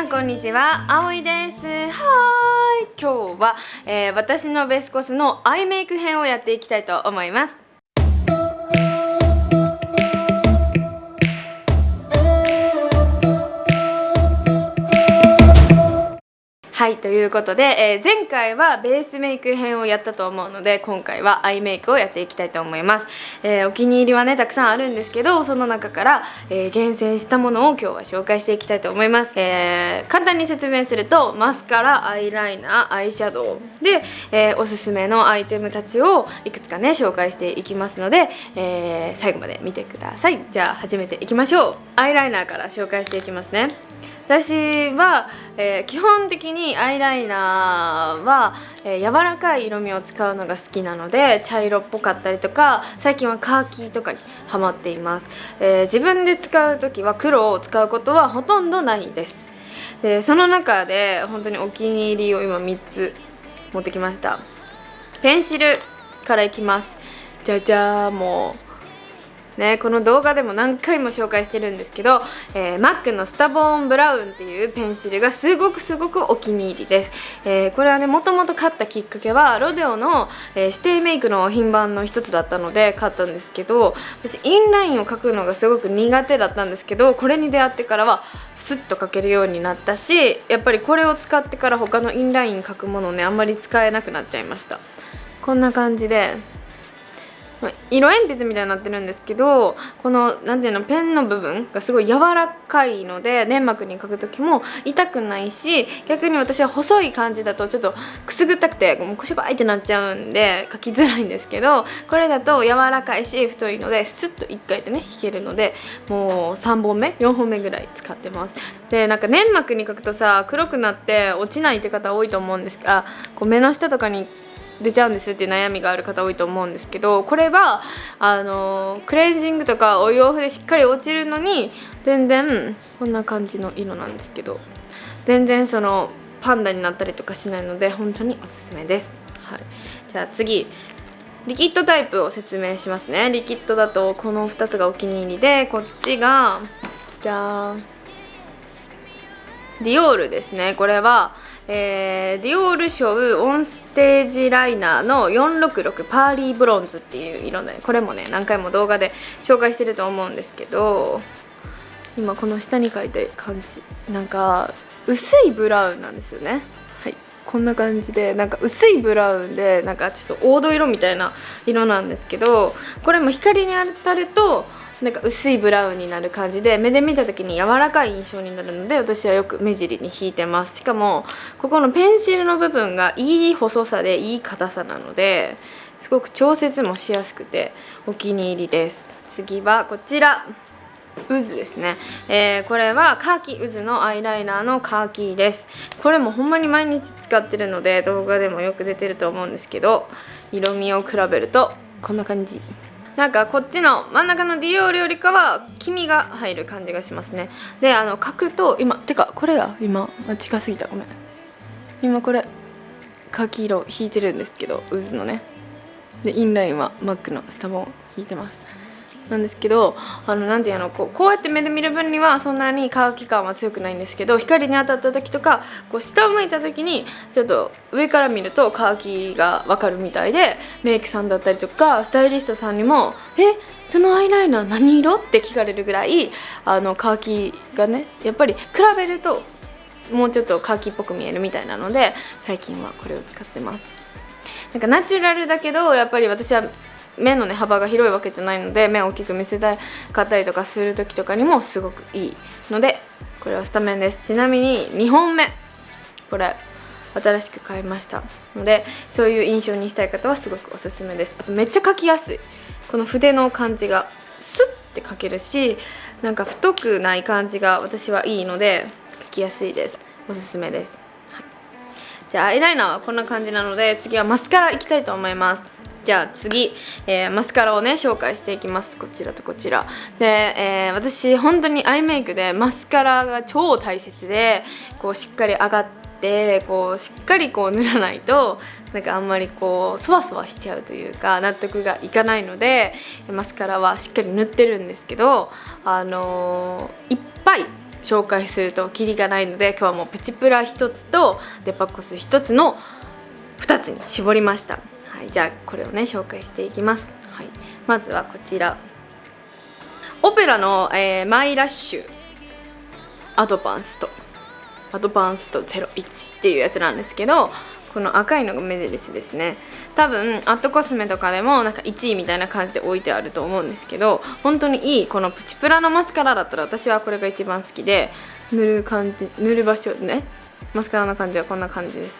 んこんにちは、あおいです。今日は、私のベスコスのアイメイク編をやっていきたいと思います。はい、ということで、前回はベースメイク編をやったと思うので、今回はアイメイクをやっていきたいと思います。お気に入りはねたくさんあるんですけど、その中から、厳選したものを今日は紹介していきたいと思います。簡単に説明すると、マスカラ、アイライナー、アイシャドウで、おすすめのアイテムたちをいくつかね紹介していきますので、最後まで見てください。じゃあ始めていきましょう。アイライナーから紹介していきますね。私は、基本的にアイライナーは、柔らかい色味を使うのが好きなので、茶色っぽかったりとか、最近はカーキとかにハマっています。自分で使う時は黒を使うことはほとんどないです。でその中で本当にお気に入りを今3つ持ってきました。ペンシルからいきます。じゃじゃー、もうね、この動画でも何回も紹介してるんですけど、MAC のスタボーンブラウンっていうペンシルがすごくお気に入りです。これはね、もともと買ったきっかけはロデオの、指定メイクの品番の一つだったので買ったんですけど、私インラインを描くのがすごく苦手だったんですけど、これに出会ってからはスッと描けるようになったし、やっぱりこれを使ってから他のインライン描くものをねあんまり使えなくなっちゃいました。こんな感じで色鉛筆みたいになってるんですけど、このなんていうの、ペンの部分がすごい柔らかいので粘膜に描く時も痛くないし、逆に私は細い感じだとちょっとくすぐったくてもうこしばいってなっちゃうんで描きづらいんですけど、これだと柔らかいし太いのでスッと1回でね引けるので、もう3本目4本目ぐらい使ってます。でなんか粘膜に描くとさ、黒くなって落ちないって方多いと思うんですが、こう目の下とかに出ちゃうんですっていう悩みがある方多いと思うんですけど、これはクレンジングとかお洋服でしっかり落ちるのに全然こんな感じの色なんですけど、全然そのパンダになったりとかしないので本当におすすめです。はい、じゃあ次リキッドタイプを説明しますね。リキッドだとこの2つがお気に入りで、こっちがじゃーディオールですね。これはディオールショウオンステージライナーの466パーリーブロンズっていう色で、これもね何回も動画で紹介してると思うんですけど、今この下に書いてる感じなんか薄いブラウンなんですよね。はい、こんな感じでなんか薄いブラウンでなんかちょっと黄土色みたいな色なんですけど、これも光に当たるとなんか薄いブラウンになる感じで、目で見た時に柔らかい印象になるので、私はよく目尻に引いてます。しかもここのペンシルの部分がいい細さでいい硬さなので、すごく調節もしやすくてお気に入りです。次はこちらウズですね。これはカーキウズのアイライナーのカーキです。これもほんまに毎日使ってるので動画でもよく出てると思うんですけど、色味を比べるとこんな感じ。なんかこっちの真ん中のディオールよりかは黄身が入る感じがしますね。で描くとこれだ、近すぎた、ごめん。今これカーキ色引いてるんですけど、ウズのね。でインラインはマックのスタボン引いてます。なんですけどなんていうの、こうやって目で見る分にはそんなに乾き感は強くないんですけど、光に当たった時とかこう下を向いた時にちょっと上から見ると乾きが分かるみたいで、メイクさんだったりとかスタイリストさんにもそのアイライナー何色って聞かれるぐらい乾きがね、やっぱり比べるともうちょっと乾きっぽく見えるみたいなので、最近はこれを使ってます。なんかナチュラルだけどやっぱり私は目のね幅が広いわけじゃないので、目を大きく見せたかったりとかする時とかにもすごくいいので、これはスタメンです。ちなみに2本目これ新しく買いましたので、そういう印象にしたい方はすごくおすすめです。あとめっちゃ描きやすい、この筆の感じがスッて描けるし、なんか太くない感じが私はいいので描きやすいです。おすすめです。はい、じゃあアイライナーはこんな感じなので、次はマスカラいきたいと思います。じゃあ次、マスカラをね紹介していきます。こちらとこちらで、私本当にアイメイクでマスカラが超大切で、こうしっかり上がってこうしっかりこう塗らないとなんかあんまりこうそわそわしちゃうというか納得がいかないので、マスカラはしっかり塗ってるんですけど、いっぱい紹介するとキリがないので、今日はもうプチプラ1つとデパコス1つの2つに絞りました。はい、じゃあこれをね紹介していきます。はい、まずはこちらオペラの、マイラッシュアドバンスト01っていうやつなんですけど、この赤いのが目印ですね。多分アットコスメとかでもなんか1位みたいな感じで置いてあると思うんですけど、本当にいいこのプチプラのマスカラだったら私はこれが一番好きで、塗る場所ね、マスカラの感じはこんな感じです。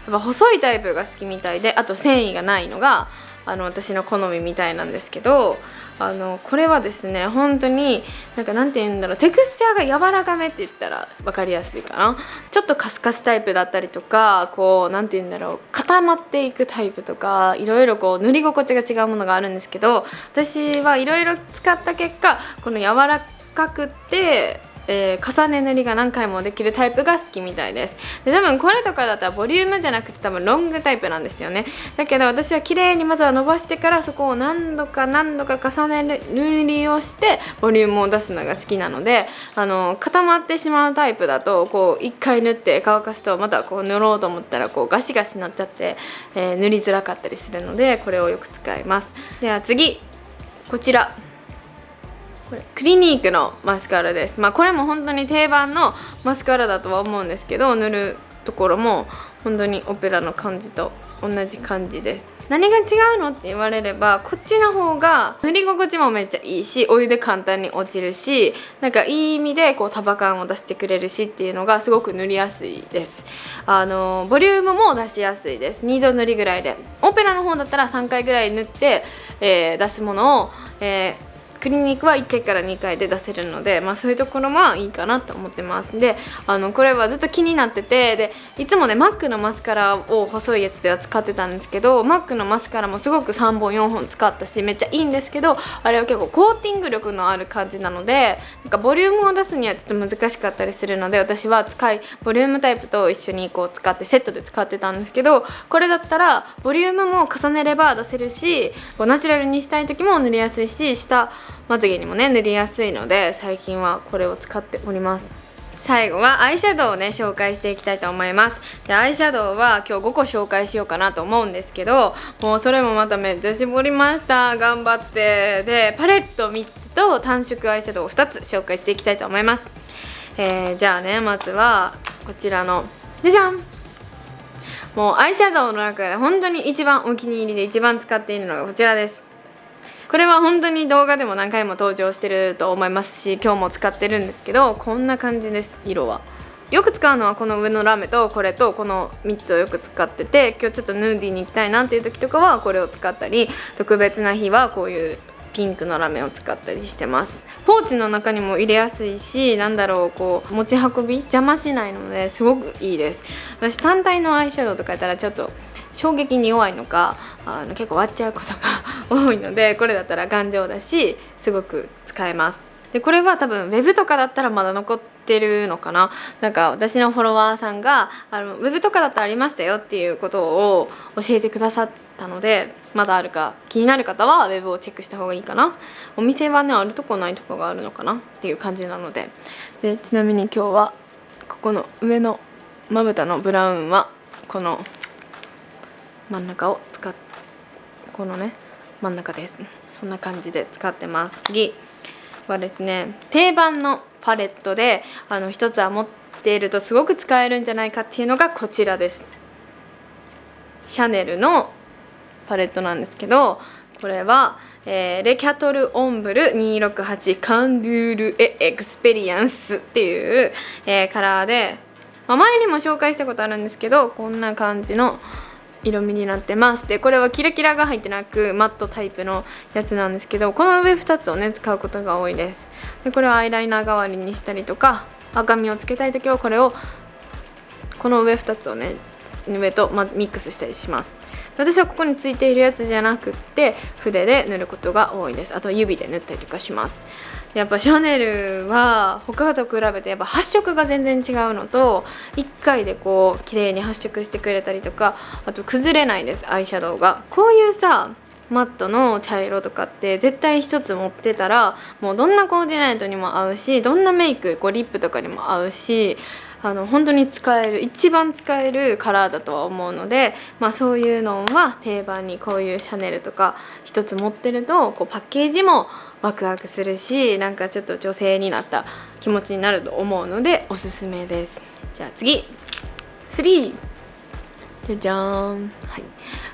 やっぱ細いタイプが好きみたいで、あと繊維がないのが私の好みみたいなんですけど、これはですね本当になんて言うんだろう、テクスチャーが柔らかめって言ったら分かりやすいかな。ちょっとカスカスタイプだったりとか、こうなんて言うんだろう、固まっていくタイプとか、いろいろこう塗り心地が違うものがあるんですけど、私はいろいろ使った結果この柔らかくって重ね塗りが何回もできるタイプが好きみたいです。で多分これとかだったらボリュームじゃなくて多分ロングタイプなんですよね。だけど私は綺麗にまずは伸ばしてから、そこを何度か重ね塗りをしてボリュームを出すのが好きなので、固まってしまうタイプだとこう一回塗って乾かすとまたこう塗ろうと思ったらこうガシガシになっちゃって、塗りづらかったりするので、これをよく使います。では次、こちらこれクリニークのマスカラです。これも本当に定番のマスカラだとは思うんですけど、塗るところも本当にオペラの感じと同じ感じです。何が違うのって言われれば、こっちの方が塗り心地もめっちゃいいし、お湯で簡単に落ちるし、いい意味でこう束感を出してくれるしっていうのがすごく塗りやすいです。ボリュームも出しやすいです。2度塗りぐらいで、オペラの方だったら3回ぐらい塗って、出すものを、クリニックは1回から2回で出せるので、そういうところはいいかなと思ってます。でこれはずっと気になってて、でいつもね MAC のマスカラを細いやつでは使ってたんですけど、 MAC のマスカラもすごく3本4本使ったしめっちゃいいんですけど、あれは結構コーティング力のある感じなので、ボリュームを出すにはちょっと難しかったりするので、私はボリュームタイプと一緒にこう使ってセットで使ってたんですけど、これだったらボリュームも重ねれば出せるし、こうナチュラルにしたい時も塗りやすいし、下まつげにもね塗りやすいので、最近はこれを使っております。最後はアイシャドウをね紹介していきたいと思います。でアイシャドウは今日5個紹介しようかなと思うんですけど、もうそれもまためっちゃ絞りました。頑張って。でパレット3つと単色アイシャドウを2つ紹介していきたいと思います。じゃあね、まずはこちらのじゃじゃん、もうアイシャドウの中で本当に一番お気に入りで一番使っているのがこちらです。これは本当に動画でも何回も登場してると思いますし、今日も使ってるんですけど、こんな感じです。色はよく使うのはこの上のラメとこれとこの3つをよく使ってて、今日ちょっとヌーディーに行きたいなっていう時とかはこれを使ったり、特別な日はこういうピンクのラメを使ったりしてます。ポーチの中にも入れやすいし、こう持ち運び邪魔しないのですごくいいです。私単体のアイシャドウとかやったらちょっと衝撃に弱いのか結構割っちゃうことが多いので、これだったら頑丈だしすごく使えます。でこれは多分ウェブとかだったらまだ残ってるのかな。私のフォロワーさんがウェブとかだったらありましたよっていうことを教えてくださったので、まだあるか気になる方はウェブをチェックした方がいいかな。お店はねあるとこないとこがあるのかなっていう感じなので。でちなみに今日はここの上のまぶたのブラウンはこの真ん中をこのね真ん中です。そんな感じで使ってます。次はですね、定番のパレットで一つは持っているとすごく使えるんじゃないかっていうのがこちらです。シャネルのパレットなんですけど、これは、レキャトルオンブル268カンドゥールエクスペリエンスっていう、カラーで、前にも紹介したことあるんですけど、こんな感じの色味になってます。でこれはキラキラが入ってなくマットタイプのやつなんですけど、この上2つをね使うことが多いです。でこれをアイライナー代わりにしたりとか、赤みをつけたい時はこの上2つをね上とミックスしたりします。私はここについているやつじゃなくって筆で塗ることが多いです。あと指で塗ったりとかします。やっぱシャネルは他と比べてやっぱ発色が全然違うのと、1回で綺麗に発色してくれたりとか、あと崩れないです。アイシャドウがこういうさマットの茶色とかって絶対一つ持ってたらもうどんなコーディネートにも合うし、どんなメイクリップとかにも合うし、本当に一番使えるカラーだとは思うので、そういうのは定番にこういうシャネルとか一つ持ってるとパッケージもワクワクするし、なんかちょっと女性になった気持ちになると思うのでおすすめです。じゃあ次3、じゃじゃーん。はい、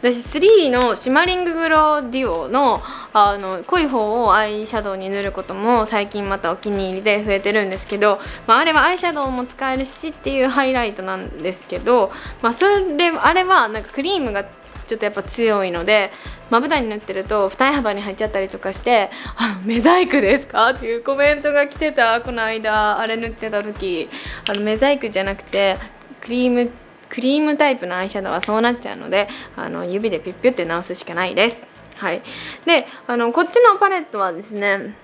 私3のシマリンググローデュオの濃い方をアイシャドウに塗ることも最近またお気に入りで増えてるんですけど、あれはアイシャドウも使えるしっていうハイライトなんですけど、あれはなんかクリームがちょっとやっぱ強いので、まぶたに塗ってると二重幅に入っちゃったりとかして、目細工ですかっていうコメントが来てた。この間あれ塗ってた時、目細工じゃなくてクリームタイプのアイシャドウはそうなっちゃうので、指でピュッピュって直すしかないです。はい、でこっちのパレットはですね、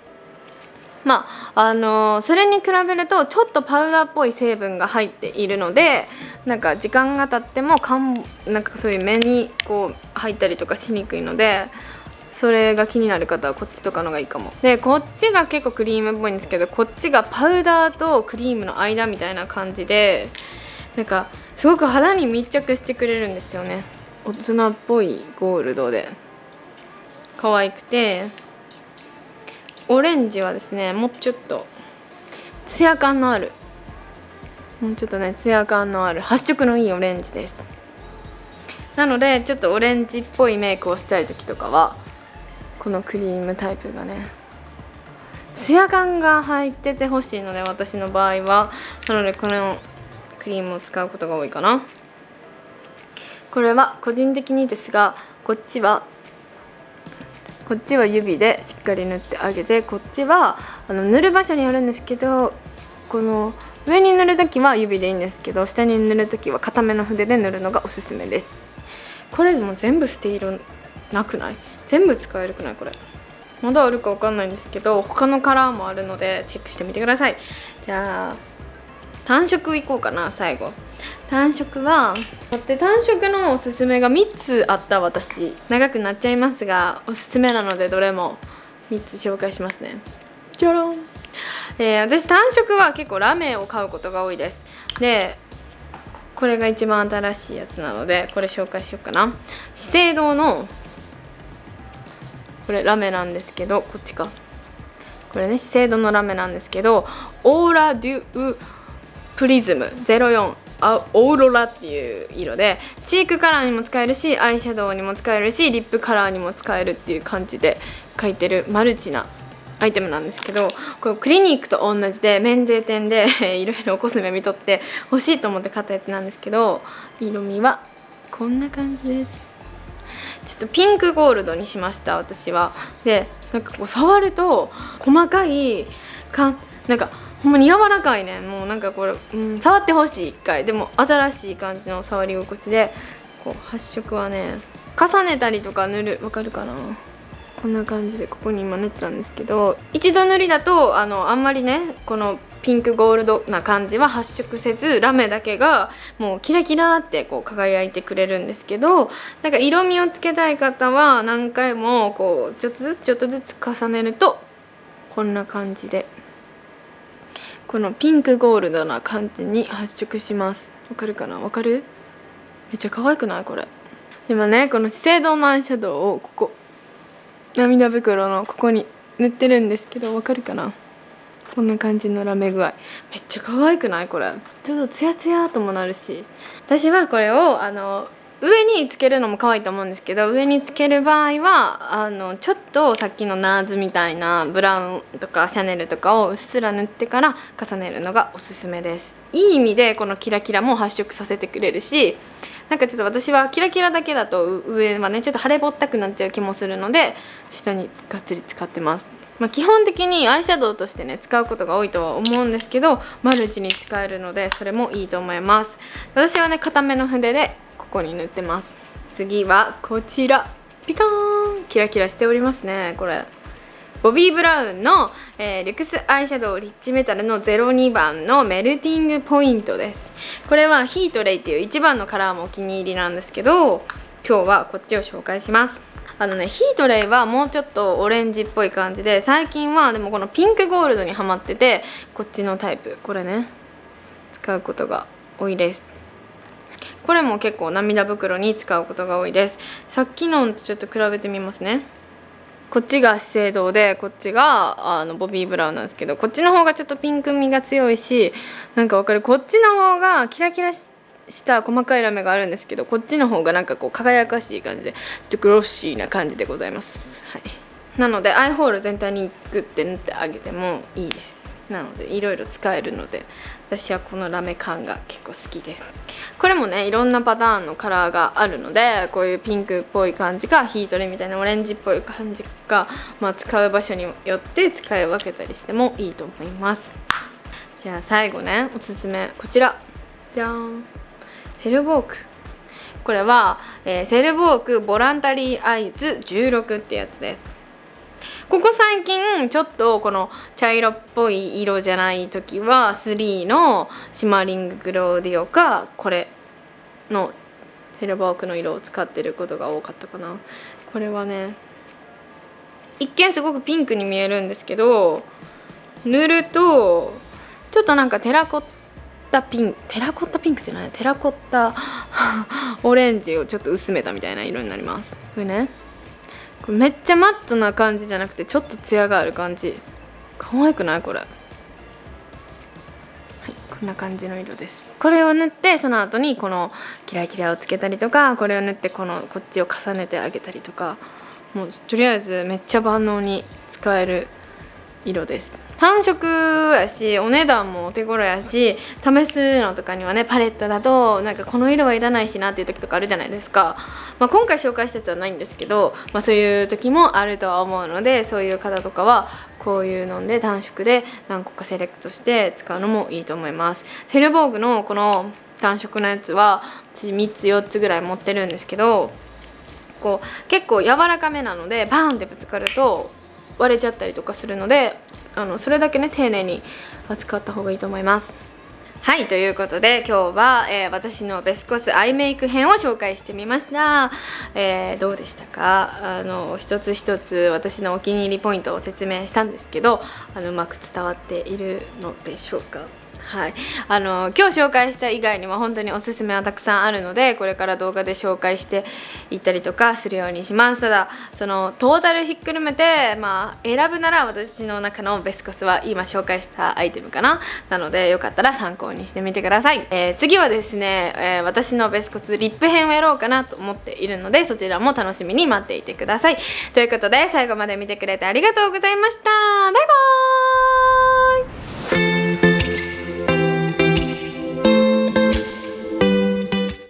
それに比べるとちょっとパウダーっぽい成分が入っているので、なんか時間が経ってもなんかそういう目に入ったりとかしにくいので、それが気になる方はこっちとかのがいいかも。でこっちが結構クリームっぽいんですけど、こっちがパウダーとクリームの間みたいな感じで、なんかすごく肌に密着してくれるんですよね。大人っぽいゴールドで可愛くて、オレンジはですねもうちょっとツヤ感のある、発色のいいオレンジです。なのでちょっとオレンジっぽいメイクをしたい時とかはこのクリームタイプがね、ツヤ感が入っててほしいので、私の場合はなのでこのクリームを使うことが多いかな。これは個人的にですが、こっちは指でしっかり塗ってあげて、こっちは塗る場所によるんですけど、この上に塗るときは指でいいんですけど、下に塗るときは固めの筆で塗るのがおすすめです。これも全部捨て色なくない？全部使えるくない？これまだあるか分かんないんですけど、他のカラーもあるのでチェックしてみてください。じゃあ単色いこうかな。最後単色は単色のおすすめが3つあった。私長くなっちゃいますがおすすめなのでどれも3つ紹介しますね。じゃらん、私単色は結構ラメを買うことが多いです。でこれが一番新しいやつなのでこれ紹介しようかな。資生堂のこれラメなんですけど、こっちか、これね資生堂のラメなんですけど、オーラデュプリズム04オーロラっていう色で、チークカラーにも使えるしアイシャドウにも使えるしリップカラーにも使えるっていう感じで描いてるマルチなアイテムなんですけど、これクリニックと同じで免税店でいろいろコスメ見とって欲しいと思って買ったやつなんですけど、色味はこんな感じです。ちょっとピンクゴールドにしました私は。でなんか触ると細かいなんかほんまに柔らかいね。もうなんかこれ、触ってほしい。一回でも新しい感じの触り心地で、発色はね重ねたりとかわかるかな、こんな感じでここに今塗ったんですけど、一度塗りだとあんまりねこのピンクゴールドな感じは発色せず、ラメだけがもうキラキラって輝いてくれるんですけど、なんか色味をつけたい方は何回もちょっとずつ重ねるとこんな感じでこのピンクゴールドな感じに発色します。わかるかな？わかる？めっちゃ可愛くないこれ。今ねこの資生堂のアイシャドウをここ涙袋のここに塗ってるんですけど、わかるかな？こんな感じのラメ具合めっちゃ可愛くないこれ。ちょっとツヤツヤともなるし、私はこれを上につけるのも可愛いと思うんですけど、上につける場合はちょっとさっきのナーズみたいなブラウンとかシャネルとかをうっすら塗ってから重ねるのがおすすめです。いい意味でこのキラキラも発色させてくれるし、なんかちょっと私はキラキラだけだと上はねちょっと腫れぼったくなっちゃう気もするので下にがっつり使ってます。基本的にアイシャドウとしてね使うことが多いとは思うんですけど、マルチに使えるのでそれもいいと思います。私はね固めの筆でここに塗ってます。次はこちら、ピカーンキラキラしておりますね。これボビー・ブラウンの、リュクスアイシャドウリッチメタルの02番のメルティングポイントです。これはヒートレイっていう1番のカラーもお気に入りなんですけど、今日はこっちを紹介します。ヒートレイはもうちょっとオレンジっぽい感じで、最近はでもこのピンクゴールドにハマってて、こっちのタイプ、これね使うことが多いです。これも結構涙袋に使うことが多いです。さっきのとちょっと比べてみますね。こっちが資生堂で、こっちがボビーブラウンなんですけど、こっちの方がちょっとピンク味が強いし、なんかわかる、こっちの方がキラキラした細かいラメがあるんですけど、こっちの方がなんかこう輝かしい感じで、ちょっとグロッシーな感じでございます。はい、なのでアイホール全体にグッて塗ってあげてもいいです。なのでいろいろ使えるので、私はこのラメ感が結構好きです。これもねいろんなパターンのカラーがあるので、こういうピンクっぽい感じかヒートレイみたいなオレンジっぽい感じか、使う場所によって使い分けたりしてもいいと思います。じゃあ最後ね、おすすめこちらじゃーん、セルボーク。これは、セルボークボランタリーアイズ16ってやつです。ここ最近ちょっとこの茶色っぽい色じゃない時は3のシマーリンググローディオか、これのセルボークの色を使ってることが多かったかな。これはね一見すごくピンクに見えるんですけど、塗るとちょっとなんかテラコッタピンクじゃない、テラコッタオレンジをちょっと薄めたみたいな色になります。これね、これめっちゃマットな感じじゃなくてちょっとツヤがある感じ、可愛くないこれ。はい、こんな感じの色です。これを塗ってその後にこのキラキラをつけたりとか、これを塗ってこっちを重ねてあげたりとか、もうとりあえずめっちゃ万能に使える色です。単色やし、お値段もお手頃やし、試すのとかにはね、パレットだとなんかこの色はいらないしなっていう時とかあるじゃないですか。今回紹介したやつはないんですけど、そういう時もあるとは思うので、そういう方とかはこういうので単色で何個かセレクトして使うのもいいと思います。セルボーグのこの単色のやつは私3つ4つぐらい持ってるんですけど、こう結構柔らかめなのでバーンってぶつかると割れちゃったりとかするので、それだけね丁寧に扱った方がいいと思います。はい、ということで今日は、私のベスコスアイメイク編を紹介してみました。どうでしたか？一つ一つ私のお気に入りポイントを説明したんですけど、うまく伝わっているのでしょうか？はい、今日紹介した以外にも本当におすすめはたくさんあるので、これから動画で紹介していったりとかするようにします。ただそのトータルひっくるめて、選ぶなら私の中のベスコスは今紹介したアイテムかな。なのでよかったら参考にしてみてください。次はですね、私のベスコスリップ編をやろうかなと思っているので、そちらも楽しみに待っていてください。ということで最後まで見てくれてありがとうございました。バイバイ。